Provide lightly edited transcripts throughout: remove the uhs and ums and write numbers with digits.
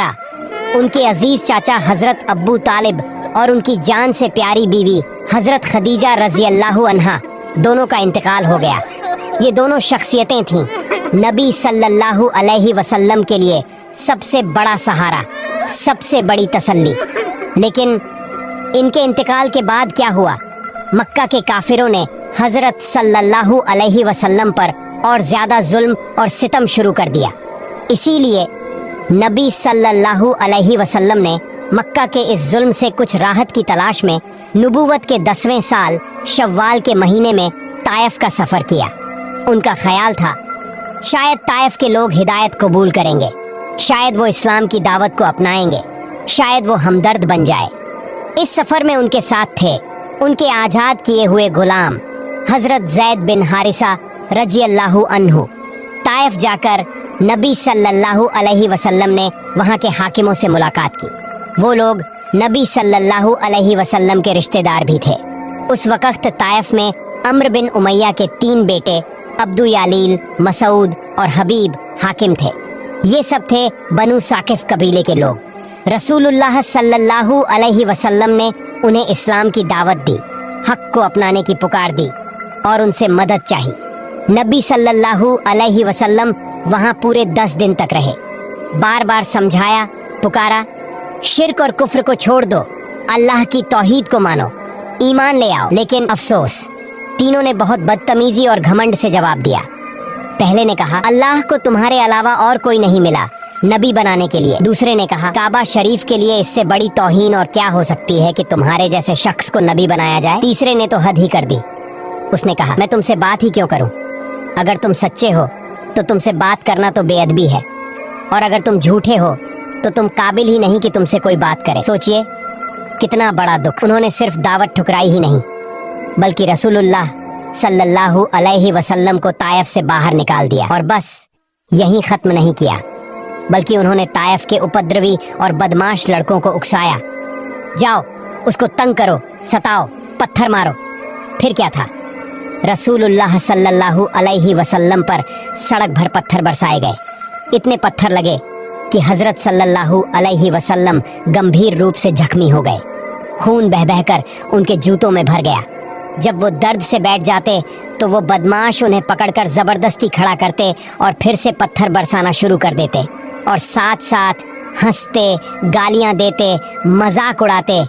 سہارا ان کے عزیز چاچا حضرت ابو طالب اور ان کی جان سے پیاری بیوی حضرت خدیجہ رضی اللہ عنہا دونوں کا انتقال ہو گیا۔ یہ دونوں شخصیتیں تھیں نبی صلی اللہ علیہ وسلم کے لیے سب سے بڑا سہارا، سب سے بڑی تسلی۔ لیکن ان کے انتقال کے بعد کیا ہوا؟ مکہ کے کافروں نے حضرت صلی اللہ علیہ وسلم پر اور زیادہ ظلم اور ستم شروع کر دیا۔ اسی لیے نبی صلی اللہ علیہ وسلم نے مکہ کے اس ظلم سے کچھ راحت کی تلاش میں نبوت کے 10ویں سال شوال کے مہینے میں طائف کا سفر کیا۔ ان کا خیال تھا شاید طائف کے لوگ ہدایت قبول کریں گے، شاید وہ اسلام کی دعوت کو اپنائیں گے، شاید وہ ہمدرد بن جائے۔ اس سفر میں ان کے ساتھ تھے ان کے آزاد کیے ہوئے غلام حضرت زید بن حارثہ رضی اللہ عنہ۔ طائف جا کر نبی صلی اللہ علیہ وسلم نے وہاں کے حاکموں سے ملاقات کی۔ وہ لوگ نبی صلی اللہ علیہ وسلم کے رشتہ دار بھی تھے۔ اس وقت طائف میں عمرو بن امیہ کے 3 بیٹے عبدو یالیل، مسعود اور حبیب حاکم تھے۔ یہ سب تھے بنو ثاقف قبیلے کے لوگ۔ رسول اللہ صلی اللہ علیہ وسلم نے انہیں اسلام کی دعوت دی، حق کو اپنانے کی پکار دی اور ان سے مدد چاہی۔ نبی صلی اللہ علیہ وسلم وہاں پورے 10 دن تک رہے، بار بار سمجھایا، پکارا شرک اور کفر کو چھوڑ دو، اللہ کی توحید کو مانو، ایمان لے آؤ۔ لیکن افسوس، تینوں نے بہت بدتمیزی اور گھمنڈ سے جواب دیا۔ پہلے نے کہا اللہ کو تمہارے علاوہ اور کوئی نہیں ملا نبی بنانے کے لیے۔ دوسرے نے کہا کعبہ شریف کے لیے اس سے بڑی توہین اور کیا ہو سکتی ہے کہ تمہارے جیسے شخص کو نبی بنایا جائے۔ تیسرے نے تو حد ہی کر دی۔ اس نے کہا میں تم سے بات ہی کیوں کروں؟ اگر تم سچے ہو تو تم سے بات کرنا تو بے ادبی ہے، اور اگر تم جھوٹے ہو تو تم قابل ہی نہیں کہ تم سے کوئی بات کرے۔ سوچئے کتنا بڑا دکھ۔ انہوں نے صرف دعوت ٹھکرائی ہی نہیں بلکہ رسول اللہ صلی اللہ علیہ وسلم کو طائف سے باہر نکال دیا، اور بس یہیں ختم نہیں کیا بلکہ انہوں نے طائف کے اپدروی اور بدماش لڑکوں کو اکسایا، جاؤ اس کو تنگ کرو، ستاؤ، پتھر مارو۔ پھر کیا تھا، رسول اللہ صلی اللہ علیہ وسلم پر سڑک بھر پتھر برسائے گئے۔ اتنے پتھر لگے کہ حضرت صلی اللہ علیہ وسلم گمبھیر روپ سے زخمی ہو گئے، خون بہہ بہہ کر ان کے جوتوں میں بھر گیا۔ جب وہ درد سے بیٹھ جاتے تو وہ بدماش انہیں پکڑ کر زبردستی کھڑا کرتے اور پھر سے پتھر برسانا شروع کر دیتے، اور ساتھ ساتھ ہنستے، گالیاں دیتے، مذاق اڑاتے۔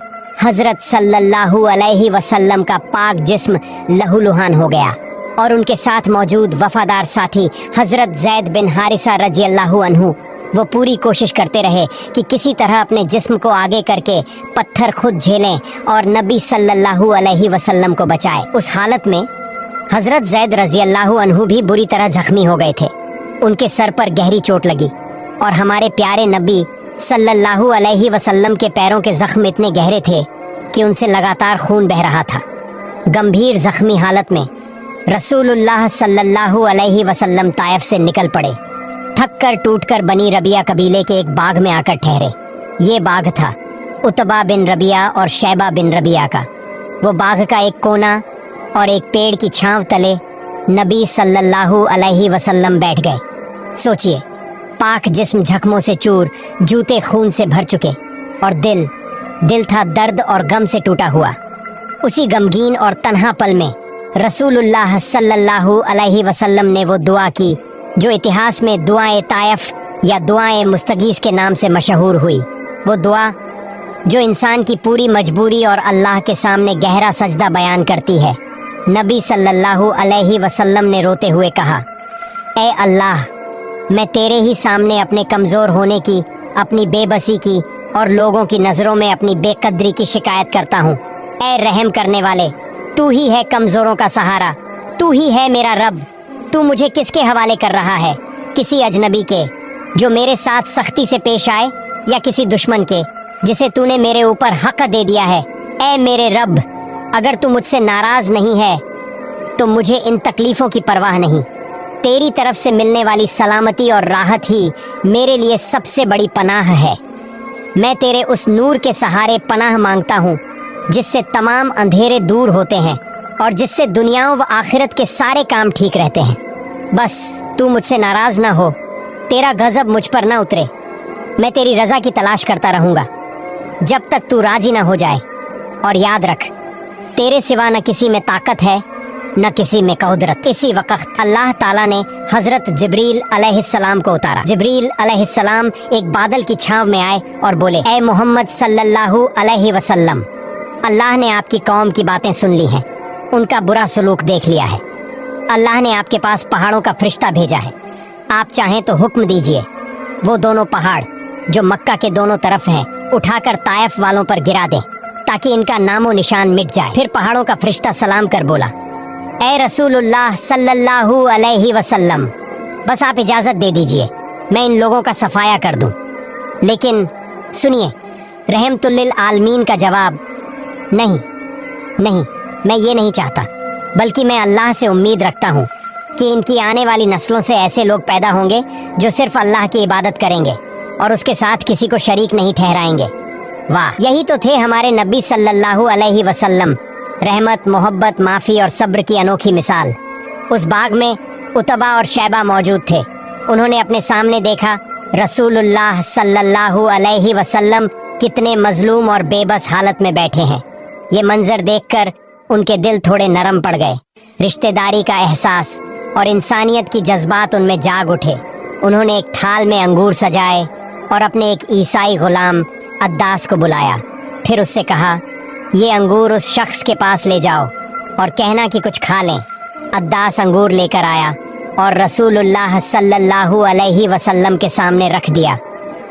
حضرت صلی اللہ علیہ وسلم کا پاک جسم لہو لہان ہو گیا، اور ان کے ساتھ موجود وفادار ساتھی حضرت زید بن حارثہ رضی اللہ عنہ وہ پوری کوشش کرتے رہے کہ کسی طرح اپنے جسم کو آگے کر کے پتھر خود جھیلیں اور نبی صلی اللہ علیہ وسلم کو بچائے۔ اس حالت میں حضرت زید رضی اللہ عنہ بھی بری طرح زخمی ہو گئے تھے۔ ان کے سر پر گہری چوٹ لگی، اور ہمارے پیارے نبی صلی اللہ علیہ وسلم کے پیروں کے زخم اتنے گہرے تھے کہ ان سے لگاتار خون بہہ رہا تھا۔ گمبھیر زخمی حالت میں رسول اللہ صلی اللہ علیہ وسلم طائف سے نکل پڑے، تھک کر ٹوٹ کر بنی ربیہ قبیلے کے ایک باغ میں آ کر ٹھہرے۔ یہ باغ تھا عتبہ بن ربیہ اور شیبہ بن ربیہ کا۔ وہ باغ کا ایک کونا اور ایک پیڑ کی چھاؤں تلے نبی صلی اللہ علیہ وسلم بیٹھ گئے۔ سوچئے، پاک جسم زخموں سے چور، جوتے خون سے بھر چکے، اور دل تھا درد اور غم سے ٹوٹا ہوا۔ اسی غمگین اور تنہا پل میں رسول اللہ صلی اللہ علیہ وسلم نے وہ دعا کی جو اتہاس میں دعائے طائف یا دعائے مستغیث کے نام سے مشہور ہوئی۔ وہ دعا جو انسان کی پوری مجبوری اور اللہ کے سامنے گہرا سجدہ بیان کرتی ہے۔ نبی صلی اللہ علیہ وسلم نے روتے ہوئے کہا، اے اللہ، میں تیرے ہی سامنے اپنے کمزور ہونے کی، اپنی بے بسی کی اور لوگوں کی نظروں میں اپنی بے قدری کی شکایت کرتا ہوں۔ اے رحم کرنے والے، تو ہی ہے کمزوروں کا سہارا، تو ہی ہے میرا رب۔ تو مجھے کس کے حوالے کر رہا ہے؟ کسی اجنبی کے جو میرے ساتھ سختی سے پیش آئے، یا کسی دشمن کے جسے تو نے میرے اوپر حق دے دیا ہے؟ اے میرے رب، اگر تو مجھ سے ناراض نہیں ہے تو مجھے ان تکلیفوں کی پرواہ نہیں۔ تیری طرف سے ملنے والی سلامتی اور راحت ہی میرے لیے سب سے بڑی پناہ ہے۔ میں تیرے اس نور کے سہارے پناہ مانگتا ہوں جس سے تمام اندھیرے دور ہوتے ہیں اور جس سے دنیا و آخرت کے سارے کام ٹھیک رہتے ہیں۔ بس تو مجھ سے ناراض نہ ہو، تیرا غضب مجھ پر نہ اترے۔ मैं तेरी रजा की तलाश करता रहूंगा जब तक तू राजी न हो जाए। और याद रख, तेरे सिवा न किसी में ताकत है न किसी में कुदरत। इसी वक्त अल्लाह ताला ने हजरत जिब्रील अलैहिस्सलाम को उतारा। जिब्रील अलैहिस्सलाम एक बादल की छांव में आए और बोले, ए मोहम्मद सल्लल्लाहु अलैहि वसल्लम, अल्लाह ने आपकी कौम की बातें सुन ली हैं, उनका बुरा सलूक देख लिया है। अल्लाह ने आपके पास पहाड़ों का फरिश्ता भेजा है। आप चाहें तो हुक्म दीजिए, वो दोनों पहाड़ जो मक्का के दोनों तरफ हैं उठाकर ताइफ वालों पर गिरा दें ताकि इनका नामो निशान मिट जाए। फिर पहाड़ों का फरिश्ता सलाम कर बोला, ए रसूलुल्लाह सल्लल्लाहु अलैहि वसल्लम, बस आप इजाज़त दे दीजिए, मैं इन लोगों का सफाया कर दूं। लेकिन सुनिए, रहमतुल लिल आलमीन का जवाब, नहीं नहीं, मैं ये नहीं चाहता, बल्कि मैं अल्लाह से उम्मीद रखता हूँ कि इनकी आने वाली नस्लों से ऐसे लोग पैदा होंगे जो सिर्फ अल्लाह की इबादत करेंगे और उसके साथ किसी को शरीक नहीं ठहराएंगे। वाह, यही तो थे हमारे नबी सल्लल्लाहु अलैहि वसल्लम, रहमत, मोहब्बत, माफ़ी और सब्र की अनोखी मिसाल। उस बाग में उतबा और शैबा मौजूद थे। उन्होंने अपने सामने देखा रसूलुल्लाह सल्लल्लाहु अलैहि वसल्लम कितने मजलूम और बेबस हालत में बैठे हैं। ये मंजर देखकर उनके दिल थोड़े नरम पड़ गए। रिश्तेदारी का एहसास और इंसानियत की जज्बात उनमें जाग उठे। उन्होंने एक थाल में अंगूर सजाए और अपने एक ईसाई गुलाम अद्दास को बुलाया। फिर उससे कहा, ये अंगूर उस शख्स के पास ले जाओ और कहना कि कुछ खा लें। अद्दास अंगूर लेकर आया और रसूलुल्लाह सल्लल्लाहु अलैहि वसल्लम के सामने रख दिया।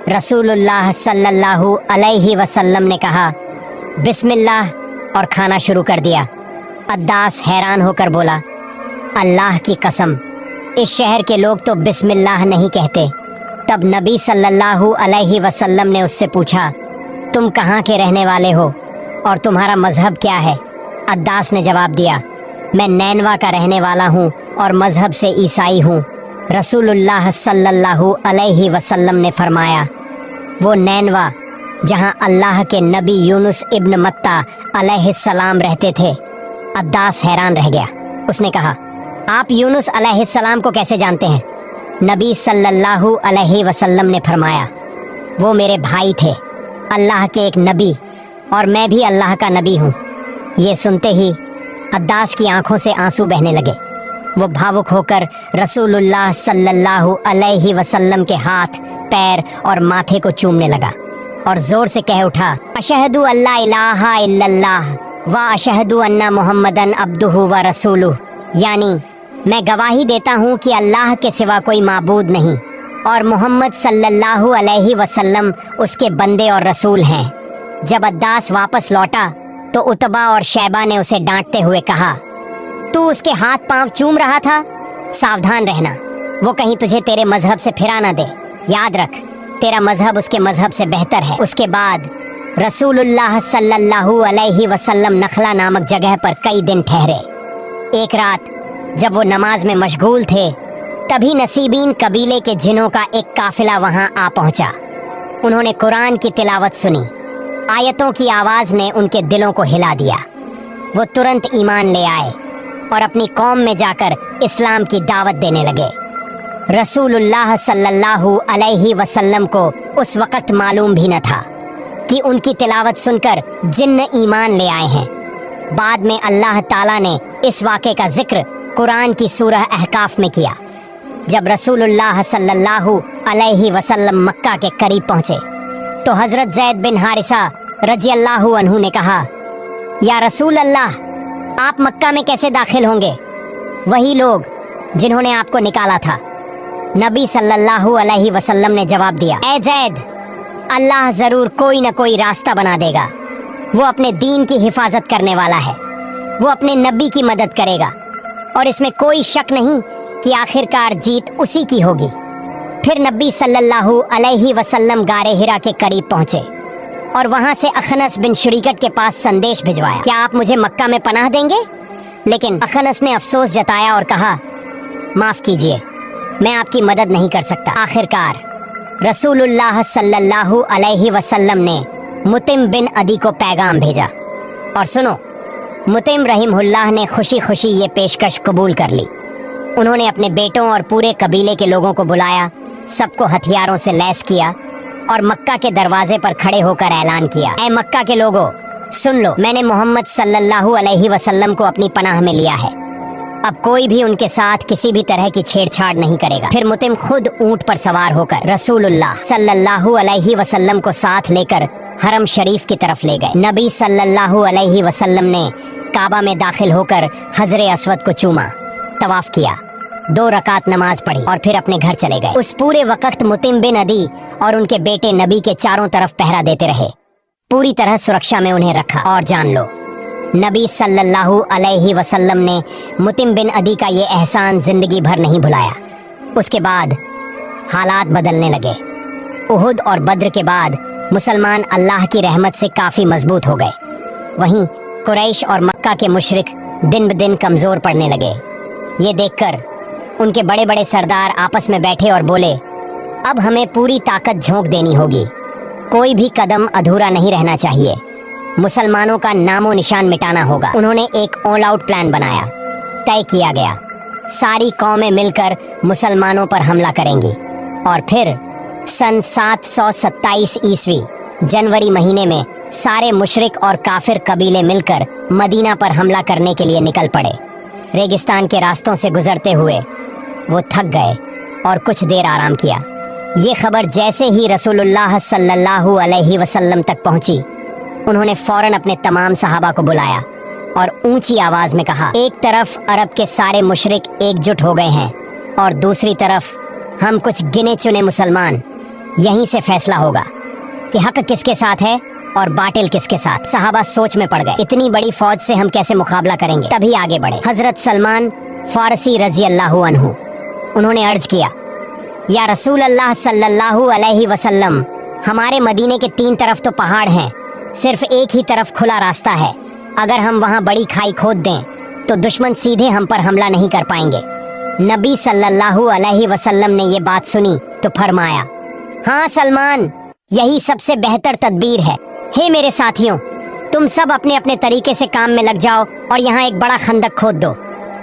रसूलुल्लाह सल्लल्लाहु अलैहि वसल्लम ने कहा, बिस्मिल्लाह, और खाना शुरू कर दिया। अद्दास हैरान होकर बोला, अल्लाह की कसम, इस शहर के लोग तो बिस्मिल्लाह नहीं कहते। तब नबी सल्लल्लाहु अलैहि वसल्लम ने उससे पूछा, तुम कहाँ के रहने वाले हो और तुम्हारा मजहब क्या है? अद्दास ने जवाब दिया, मैं नैनवा का रहने वाला हूँ और मजहब से ईसाई हूँ। रसूलुल्लाह सल्लल्लाहु अलैहि वसल्लम ने फरमाया, वो नैनवा जहाँ अल्लाह के नबी यूनुस इब्न मत्ता अलैहिस्सलाम रहते थे। अद्दास हैरान रह गया। उसने कहा, आप यूनुस अलैहिस्सलाम को कैसे जानते हैं? नबी सल्लल्लाहु अलैहि वसल्लम ने फरमाया, वो मेरे भाई थे, अल्लाह के एक नबी, और मैं भी अल्लाह का नबी हूँ। ये सुनते ही अद्दास की आंखों से आंसू बहने लगे। वो भावुक होकर रसूलुल्लाह सल्लल्लाहु अलैहि वसल्लम के हाथ, पैर और माथे को चूमने लगा और जोर से कह उठा, अशहदु अल्ला इलाहा इल्लल्लाह व अशहदु अन्ना मुहम्मदन अब्दुहु व रसूलुहु, यानी मैं गवाही देता हूँ कि अल्लाह के सिवा कोई माबूद नहीं और मोहम्मद सल्लल्लाहु अलैहि वसल्लम उसके बंदे और रसूल हैं। जब अद्दास वापस लौटा तो उतबा और शैबा ने उसे डांटते हुए कहा, तू उसके हाथ पांव चूम रहा था, सावधान रहना, वो कहीं तुझे तेरे मजहब से फिरा न दे। याद रख, तेरा मजहब उसके मजहब से बेहतर है। उसके बाद रसूलुल्लाह सल्लल्लाहु अलैहि वसल्लम नखला नामक जगह पर कई दिन ठहरे। एक रात जब वो नमाज में मशगूल थे, तभी नसीबीन कबीले के जिनों का एक काफिला वहां आ पहुंचा। उन्होंने कुरान की तिलावत सुनी। आयतों की आवाज़ ने उनके दिलों को हिला दिया। वो तुरंत ईमान ले आए और अपनी कौम में जाकर इस्लाम की दावत देने लगे। रसूलुल्लाह सल्लल्लाहु अलैहि वसल्लम को उस वक़्त मालूम भी न था कि उनकी तिलावत सुनकर जिन्न ईमान ले आए हैं। बाद में अल्लाह ताला ने इस वाक़े का जिक्र कुरान की सूरह अहकाफ में किया। जब रसूलुल्लाह सल्लल्लाहु अलैहि वसल्लम मक्का के करीब पहुँचे तो हज़रत ज़ैद बिन हारिसा रज़ियल्लाहु अन्हु ने कहा, या रसूल अल्लाह, आप मक्का में कैसे दाखिल होंगे? वही लोग जिन्होंने आपको निकाला था। नबी सल्लल्लाहु अलैहि वसल्लम ने जवाब दिया, ए ज़ैद, अल्लाह ज़रूर कोई न कोई रास्ता बना देगा। वो अपने दीन की हिफाजत करने वाला है, वो अपने नबी की मदद करेगा और इसमें कोई शक नहीं कि आखिरकार जीत उसी की होगी। फिर नबी सल्लल्लाहु अलैहि वसल्लम गारे हिरा के करीब पहुँचे और वहाँ से अखनस बिन शुरीकत के पास संदेश भिजवाया, क्या आप मुझे मक्का में पनाह देंगे? लेकिन अखनस ने अफसोस जताया और कहा, माफ़ कीजिए, मैं आपकी मदद नहीं कर सकता। आखिरकार रसूलुल्लाह सल्लल्लाहु अलैहि वसल्लम ने मुतिम बिन अदी को पैगाम भेजा और सुनो, मुतिम रहीमहुल्लाह ने खुशी खुशी ये पेशकश कबूल कर ली। उन्होंने अपने बेटों और पूरे कबीले के लोगों को बुलाया, सबको हथियारों से लैस किया और मक्का के दरवाजे पर खड़े होकर ऐलान किया, ऐ मक्का के लोगों, सुन लो, मैंने मोहम्मद सल्लल्लाहु अलैहि वसल्लम को अपनी पनाह में लिया है। अब कोई भी उनके साथ किसी भी तरह की छेड़छाड़ नहीं करेगा। फिर मुतिम खुद ऊंट पर सवार होकर रसूलुल्लाह सल्लल्लाहु अलैहि वसल्लम को साथ लेकर हरम शरीफ की तरफ ले गए। नबी सल्लल्लाहु अलैहि वसल्लम ने काबा में दाखिल होकर हजरे अस्वद को चूमा, तवाफ किया, 2 रकात नमाज पढ़ी और फिर अपने घर चले गए। उस पूरे वक्त मुतिम बिन अदी और उनके बेटे नबी के चारों तरफ पहरा देते रहे, पूरी तरह सुरक्षा में उन्हें रखा। और जान लो, नबी सल्लल्लाहु अलैहि वसल्लम ने मुतिम बिन अदी का ये एहसान जिंदगी भर नहीं भुलाया। उसके बाद हालात बदलने लगे। उहुद और बद्र के बाद मुसलमान अल्लाह की रहमत से काफ़ी मजबूत हो गए। वहीं कुरैश और मक्का के मुशरिक दिन ब दिन कमज़ोर पड़ने लगे। ये देखकर उनके बड़े बड़े सरदार आपस में बैठे और बोले, अब हमें पूरी ताकत झोंक देनी होगी, कोई भी कदम अधूरा नहीं रहना चाहिए, मुसलमानों का नामो निशान मिटाना होगा। उन्होंने एक ऑल आउट प्लान बनाया। तय किया गया, सारी कौमें मिलकर मुसलमानों पर हमला करेंगी और फिर सन 727 ईस्वी जनवरी महीने में सारे मुशरिक और काफिर कबीले मिलकर मदीना पर हमला करने के लिए निकल पड़े। रेगिस्तान के रास्तों से गुजरते हुए वो थक गए और कुछ देर आराम किया। ये खबर जैसे ही रसूलुल्लाह सल्लल्लाहु अलैहि वसल्लम तक पहुंची, उन्होंने फौरन अपने तमाम सहाबा को बुलाया और ऊंची आवाज में कहा, एक तरफ अरब के सारे मुशरिक एकजुट हो गए हैं और दूसरी तरफ हम कुछ गिने चुने मुसलमान। यहीं से फैसला होगा कि हक किसके साथ है और बातिल किसके साथ। सहाबा सोच में पड़ गए, इतनी बड़ी फौज से हम कैसे मुकाबला करेंगे। तभी आगे बढ़े हजरत सलमान फारसी रजी अल्लाहु अन्हु। उन्होंने अर्ज किया, या रसूल अल्लाह सल्लल्लाहु अलैहि वसल्लम, हमारे मदीने के 3 तरफ तो पहाड़ हैं, सिर्फ एक ही तरफ खुला रास्ता है। अगर हम वहाँ बड़ी खाई खोद दें तो दुश्मन सीधे हम पर हमला नहीं कर पाएंगे। नबी सल्लल्लाहु अलैहि वसल्लम ने ये बात सुनी तो फरमाया, हाँ सलमान, यही सबसे बेहतर तदबीर है। हे मेरे साथियों, तुम सब अपने अपने तरीके से काम में लग जाओ और यहाँ एक बड़ा खंदक खोद दो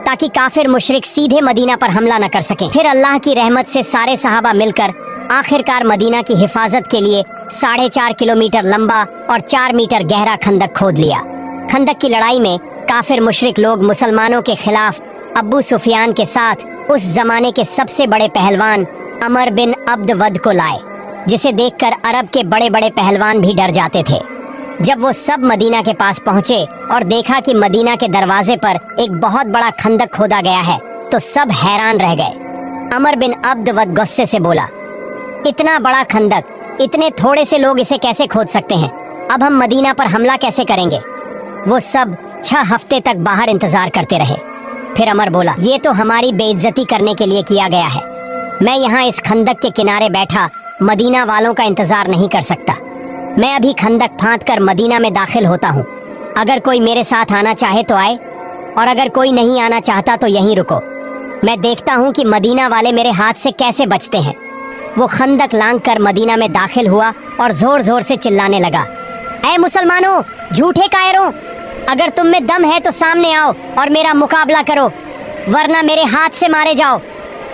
ताकि काफिर मुशरिक सीधे मदीना पर हमला न कर सकें। फिर अल्लाह की रहमत से सारे सहाबा मिलकर आखिरकार मदीना की हिफाजत के लिए 4.5 किलोमीटर लंबा और 4 मीटर गहरा खंदक खोद लिया। खंदक की लड़ाई में काफिर मुशरिक लोग मुसलमानों के खिलाफ अब्बू सुफियान के साथ उस जमाने के सबसे बड़े पहलवान अमर बिन अब्द वद को लाए, जिसे देखकर अरब के बड़े बड़े पहलवान भी डर जाते थे। जब वो सब मदीना के पास पहुंचे और देखा कि मदीना के दरवाजे पर एक बहुत बड़ा खंदक खोदा गया है तो सब हैरान रह गए। अमर बिन अब्द वद गुस्से से बोला, इतना बड़ा खंदक, इतने थोड़े से लोग इसे कैसे खोद सकते हैं? अब हम मदीना पर हमला कैसे करेंगे? वो सब 6 हफ्ते तक बाहर इंतजार करते रहे। फिर अमर बोला, ये तो हमारी बेइज्जती करने के लिए किया गया है। मैं यहाँ इस खंदक के किनारे बैठा मदीना वालों का इंतजार नहीं कर सकता। मैं अभी खंदक फांद कर मदीना में दाखिल होता हूँ। अगर कोई मेरे साथ आना चाहे तो आए, और अगर कोई नहीं आना चाहता तो यहीं रुको। मैं देखता हूँ कि मदीना वाले मेरे हाथ से कैसे बचते हैं। वो खंदक लांघ कर मदीना में दाखिल हुआ और जोर जोर से चिल्लाने लगा, ऐ मुसलमानों, झूठे कायरों, अगर तुम में दम है तो सामने आओ और मेरा मुकाबला करो, वरना मेरे हाथ से मारे जाओ।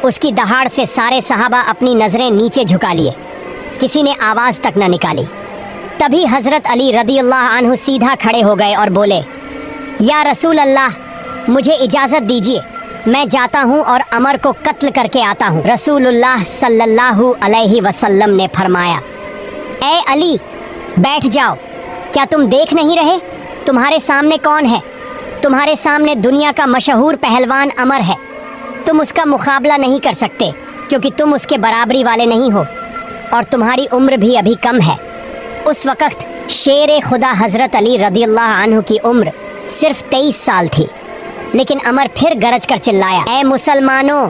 उसकी दहाड़ से सारे सहाबा अपनी नजरें नीचे झुका लिए, किसी ने आवाज तक न निकाली। तभी हजरत अली रदियल्लाहु अन्हु सीधा खड़े हो गए और बोले, या रसूल अल्लाह, मुझे इजाजत दीजिए, मैं जाता हूँ और अमर को कत्ल करके आता हूँ। रसूलुल्लाह सल्लल्लाहु अलैहि वसल्लम ने फरमाया, ए अली, बैठ जाओ, क्या तुम देख नहीं रहे तुम्हारे सामने कौन है? तुम्हारे सामने दुनिया का मशहूर पहलवान अमर है। तुम उसका मुकाबला नहीं कर सकते क्योंकि तुम उसके बराबरी वाले नहीं हो और तुम्हारी उम्र भी अभी कम है। उस वक़्त शेर खुदा हज़रत अली रदियल्लाहु अन्हु की उम्र सिर्फ 23 साल थी। लेकिन अमर फिर गरज कर चिल्लाया, ऐ मुसलमानों,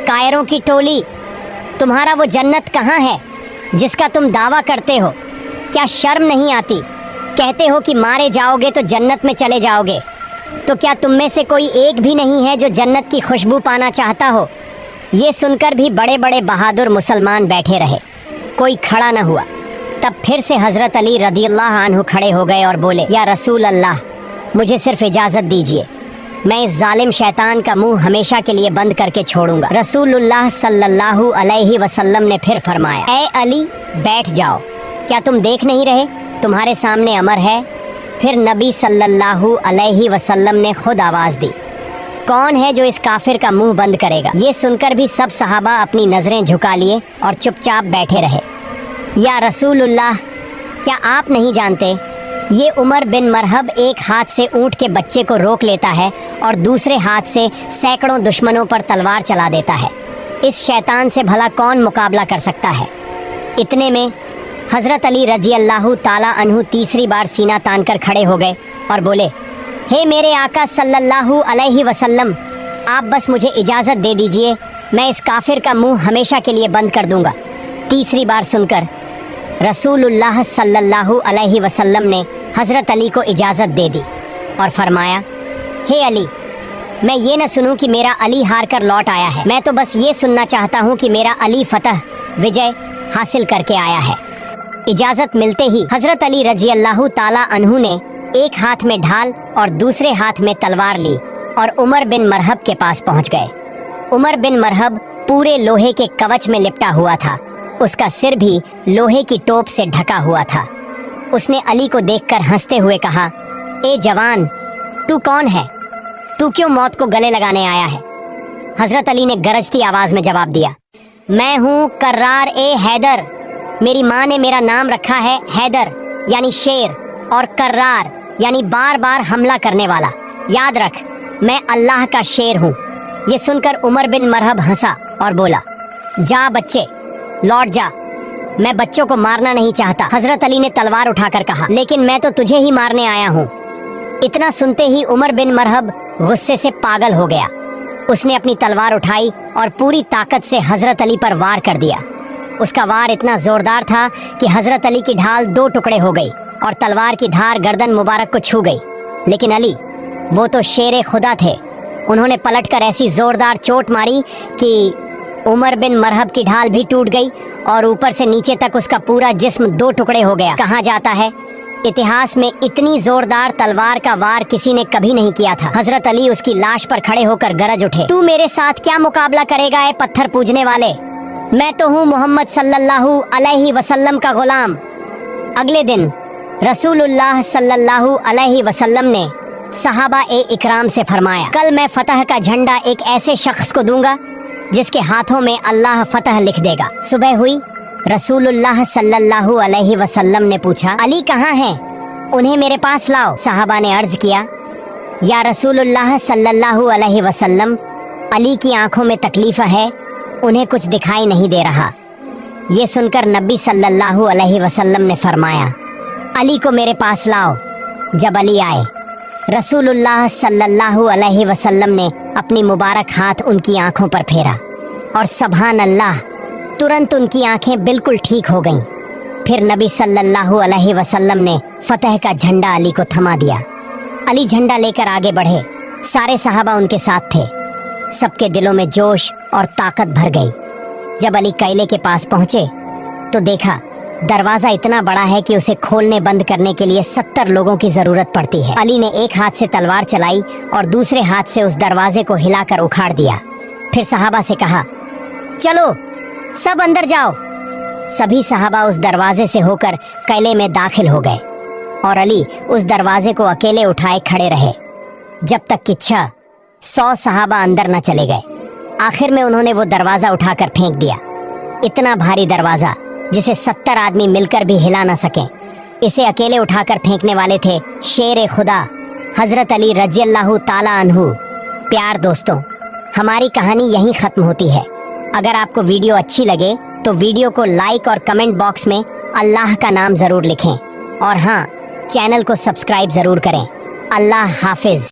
कायरों की टोली, तुम्हारा वो जन्नत कहाँ है जिसका तुम दावा करते हो? क्या शर्म नहीं आती? कहते हो कि मारे जाओगे तो जन्नत में चले जाओगे, तो क्या तुम में से कोई एक भी नहीं है जो जन्नत की खुशबू पाना चाहता हो? ये सुनकर भी बड़े बड़े बहादुर मुसलमान बैठे रहे, कोई खड़ा न हुआ। तब फिर से हज़रत अली रदियल्लाहु अन्हु खड़े हो गए और बोले, या रसूल अल्लाह, मुझे सिर्फ इजाज़त दीजिए, मैं इस जालिम शैतान का मुंह हमेशा के लिए बंद करके छोड़ूंगा। रसूलुल्लाह सल्लल्लाहु अलैहि वसल्लम ने फिर फरमाया, ए अली बैठ जाओ, क्या तुम देख नहीं रहे तुम्हारे सामने अमर है। फिर नबी सल्लल्लाहु अलैहि वसल्लम ने खुद आवाज़ दी, कौन है जो इस काफिर का मुंह बंद करेगा। ये सुनकर भी सब सहाबा अपनी नज़रें झुका लिए और चुपचाप बैठे रहे। या रसूलुल्लाह, क्या आप नहीं जानते ये उमर बिन मरहब एक हाथ से ऊँट के बच्चे को रोक लेता है और दूसरे हाथ से सैकड़ों दुश्मनों पर तलवार चला देता है। इस शैतान से भला कौन मुकाबला कर सकता है। इतने में हज़रत अली रजी अल्लाह ताला अन्हु तीसरी बार सीना तान कर खड़े हो गए और बोले, हे मेरे आका सल्लल्लाहु अलैहि वसल्लम, आप बस मुझे इजाज़त दे दीजिए, मैं इस काफिर का मुंह हमेशा के लिए बंद कर दूंगा। तीसरी बार सुनकर रसूलुल्लाह सल्लल्लाहु अलैहि वसल्लम ने हज़रत अली को इजाज़त दे दी और फरमाया, हे अली, मैं ये न सुनूं कि मेरा अली हार कर लौट आया है, मैं तो बस ये सुनना चाहता हूँ कि मेरा अली फतह विजय हासिल करके आया है। इजाज़त मिलते ही हज़रत अली रजी अल्लाह ताला अन्हु ने एक हाथ में ढाल और दूसरे हाथ में तलवार ली और उमर बिन मरहब के पास पहुंच गए। उमर बिन मरहब पूरे लोहे के कवच में लिपटा हुआ था, उसका सिर भी लोहे की टोप से ढका हुआ था। उसने अली को देखकर हंसते हुए कहा, ए जवान, तू कौन है, तू क्यों मौत को गले लगाने आया है। हज़रत अली ने गरजती आवाज़ में जवाब दिया, मैं हूँ कर्रार ए हैदर, मेरी माँ ने मेरा नाम रखा है हैदर यानी शेर, और कर्रार यानी बार बार हमला करने वाला। याद रख, मैं अल्लाह का शेर हूँ। ये सुनकर उमर बिन मरहब हंसा और बोला, जा बच्चे, लौट जा, मैं बच्चों को मारना नहीं चाहता। हज़रत अली ने तलवार उठाकर कहा, लेकिन मैं तो तुझे ही मारने आया हूँ। इतना सुनते ही उमर बिन मरहब गुस्से से पागल हो गया। उसने अपनी तलवार उठाई और पूरी ताकत से हज़रत अली पर वार कर दिया। उसका वार इतना ज़ोरदार था कि हज़रत अली की ढाल दो टुकड़े हो गई और तलवार की धार गर्दन मुबारक को छू गई। लेकिन अली, वो तो शेर खुदा थे, उन्होंने पलटकर ऐसी ज़ोरदार चोट मारी कि उमर बिन मरहब की ढाल भी टूट गई और ऊपर से नीचे तक उसका पूरा जिस्म दो टुकड़े हो गया। कहा जाता है, इतिहास में इतनी ज़ोरदार तलवार का वार किसी ने कभी नहीं किया था। हज़रत अली उसकी लाश पर खड़े होकर गरज उठे, तू मेरे साथ क्या मुकाबला करेगा ए पत्थर पूजने वाले, मैं तो हूँ मोहम्मद सल्लल्लाहु अलैहि वसल्लम का गुलाम। अगले दिन रसूलुल्लाह सल्लल्लाहु अलैहि वसल्लम ने सहाबा ए इकराम से फरमाया, कल मैं फतह का झंडा एक ऐसे शख्स को दूंगा जिसके हाथों में अल्लाह फतह लिख देगा। सुबह हुई, रसूलुल्लाह सल्लल्लाहु अलैहि वसल्लम ने पूछा, अली कहाँ हैं, उन्हें मेरे पास लाओ। सहाबा ने अर्ज किया, या रसूलुल्लाह सल्लल्लाहु अलैहि वसल्लम, अली की आंखों में तकलीफ है, उन्हें कुछ दिखाई नहीं दे रहा। ये सुनकर नबी सल्लल्लाहु अलैहि वसल्लम ने फरमाया, अली को मेरे पास लाओ। जब अली आए, रसूलुल्लाह सल्लल्लाहु अलैहि वसल्लम ने अपनी मुबारक हाथ उनकी आंखों पर फेरा और सुभान अल्लाह, तुरंत उनकी आंखें बिल्कुल ठीक हो गईं। फिर नबी सल्लल्लाहु अलैहि वसल्लम ने फतह का झंडा अली को थमा दिया। अली झंडा लेकर आगे बढ़े, सारे सहाबा उनके साथ थे। सबके दिलों में जोश और ताकत भर गई। जब अली किले के पास पहुंचे तो देखा दरवाज़ा इतना बड़ा है कि उसे खोलने बंद करने के लिए 70 लोगों की ज़रूरत पड़ती है। अली ने एक हाथ से तलवार चलाई और दूसरे हाथ से उस दरवाजे को हिलाकर उखाड़ दिया। फिर सहाबा से कहा, चलो सब अंदर जाओ। सभी सहाबा उस दरवाजे से होकर किले में दाखिल हो गए और अली उस दरवाजे को अकेले उठाए खड़े रहे जब तक कि 100 सहाबा अंदर न चले गए। आखिर में उन्होंने वो दरवाज़ा उठाकर फेंक दिया। इतना भारी दरवाज़ा जिसे 70 आदमी मिलकर भी हिला न सकें, इसे अकेले उठाकर फेंकने वाले थे शेर खुदा हज़रत अली रज़ियल्लाहु ताला अन्हु। प्यार दोस्तों, हमारी कहानी यहीं ख़त्म होती है। अगर आपको वीडियो अच्छी लगे तो वीडियो को लाइक और कमेंट बॉक्स में अल्लाह का नाम ज़रूर लिखें और हाँ, चैनल को सब्सक्राइब ज़रूर करें। अल्लाह हाफिज़।